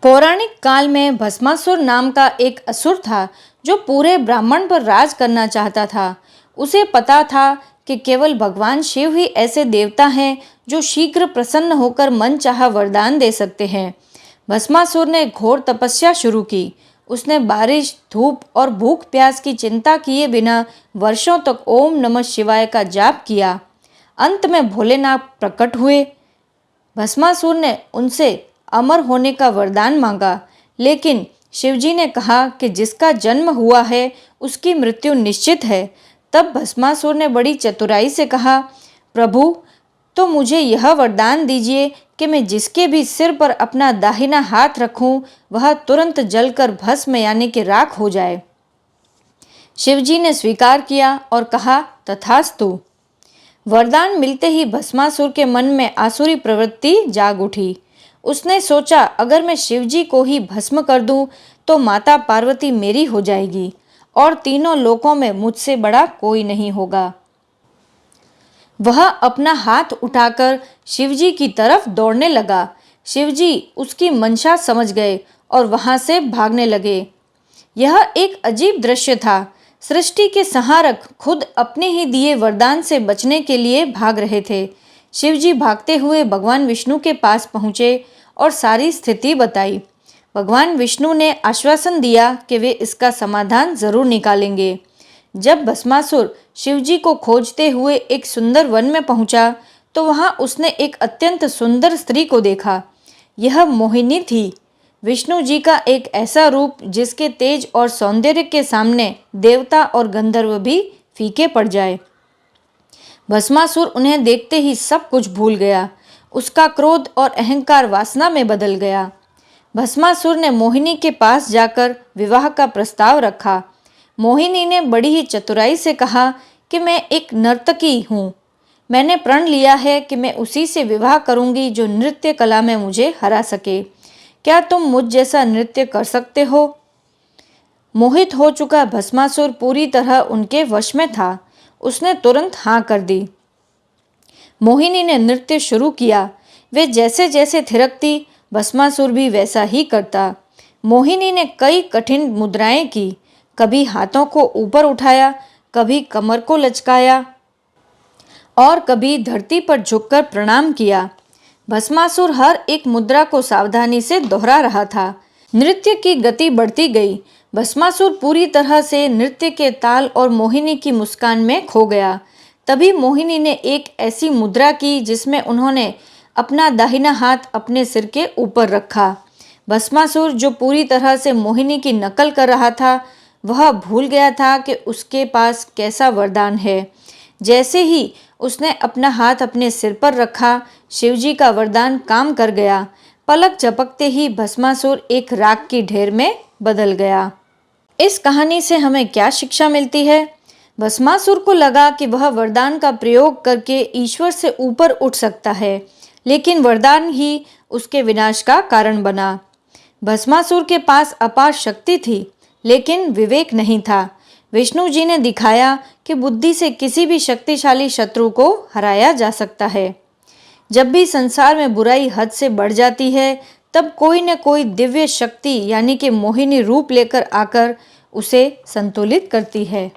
पौराणिक काल में भस्मासुर नाम का एक असुर था जो पूरे ब्राह्मण पर राज करना चाहता था। उसे पता था कि केवल भगवान शिव ही ऐसे देवता हैं जो शीघ्र प्रसन्न होकर मनचाहा वरदान दे सकते हैं। भस्मासुर ने घोर तपस्या शुरू की। उसने बारिश, धूप और भूख प्यास की चिंता किए बिना वर्षों तक ओम नमः शिवाय का जाप किया। अंत में भोलेनाथ प्रकट हुए। भस्मासुर ने उनसे अमर होने का वरदान मांगा, लेकिन शिवजी ने कहा कि जिसका जन्म हुआ है उसकी मृत्यु निश्चित है। तब भस्मासुर ने बड़ी चतुराई से कहा, प्रभु, तो मुझे यह वरदान दीजिए कि मैं जिसके भी सिर पर अपना दाहिना हाथ रखूं वह तुरंत जलकर भस्म यानी कि राख हो जाए। शिवजी ने स्वीकार किया और कहा, तथास्तु। वरदान मिलते ही भस्मासुर के मन में आसुरी प्रवृत्ति जाग उठी। उसने सोचा, अगर मैं शिवजी को ही भस्म कर दूं तो माता पार्वती मेरी हो जाएगी और तीनों लोकों में मुझसे बड़ा कोई नहीं होगा। वह अपना हाथ उठाकर शिवजी की तरफ दौड़ने लगा। शिवजी उसकी मंशा समझ गए और वहां से भागने लगे। यह एक अजीब दृश्य था। सृष्टि के संहारक खुद अपने ही दिए वरदान से बचने के लिए भाग रहे थे। शिवजी भागते हुए भगवान विष्णु के पास पहुँचे और सारी स्थिति बताई। भगवान विष्णु ने आश्वासन दिया कि वे इसका समाधान जरूर निकालेंगे। जब भस्मासुर शिवजी को खोजते हुए एक सुंदर वन में पहुंचा तो वहां उसने एक अत्यंत सुंदर स्त्री को देखा। यह मोहिनी थी, विष्णु जी का एक ऐसा रूप जिसके तेज और सौंदर्य के सामने देवता और गंधर्व भी फीके पड़ जाए। भस्मासुर उन्हें देखते ही सब कुछ भूल गया। उसका क्रोध और अहंकार वासना में बदल गया। भस्मासुर ने मोहिनी के पास जाकर विवाह का प्रस्ताव रखा। मोहिनी ने बड़ी ही चतुराई से कहा कि मैं एक नर्तकी हूँ। मैंने प्रण लिया है कि मैं उसी से विवाह करूंगी जो नृत्य कला में मुझे हरा सके। क्या तुम मुझ जैसा नृत्य कर सकते हो? मोहित हो चुका भस्मासुर पूरी तरह उनके वश में था। उसने तुरंत हाँ कर दी। मोहिनी ने नृत्य शुरू किया। वे जैसे जैसे थिरकती, भस्मासुर भी वैसा ही करता। मोहिनी ने कई कठिन मुद्राएं की। कभी हाथों को ऊपर उठाया, कभी कमर को लचकाया और कभी धरती पर झुककर प्रणाम किया। भस्मासुर हर एक मुद्रा को सावधानी से दोहरा रहा था। नृत्य की गति बढ़ती गई। भस्मासुर पूरी तरह से नृत्य के ताल और मोहिनी की मुस्कान में खो गया। तभी मोहिनी ने एक ऐसी मुद्रा की जिसमें उन्होंने अपना दाहिना हाथ अपने सिर के ऊपर रखा। भस्मासुर, जो पूरी तरह से मोहिनी की नकल कर रहा था, वह भूल गया था कि उसके पास कैसा वरदान है। जैसे ही उसने अपना हाथ अपने सिर पर रखा, शिवजी का वरदान काम कर गया। पलक झपकते ही भस्मासुर एक राख की ढेर में बदल गया। इस कहानी से हमें क्या शिक्षा मिलती है? भस्मासुर को लगा कि वह वरदान का प्रयोग करके ईश्वर से ऊपर उठ सकता है, लेकिन वरदान ही उसके विनाश का कारण बना। भस्मासुर के पास अपार शक्ति थी, लेकिन विवेक नहीं था। विष्णु जी ने दिखाया कि बुद्धि से किसी भी शक्तिशाली शत्रु को हराया जा सकता है। जब भी संसार में बुराई हद से बढ़ जाती है, तब कोई न कोई दिव्य शक्ति यानी कि मोहिनी रूप लेकर आकर उसे संतुलित करती है।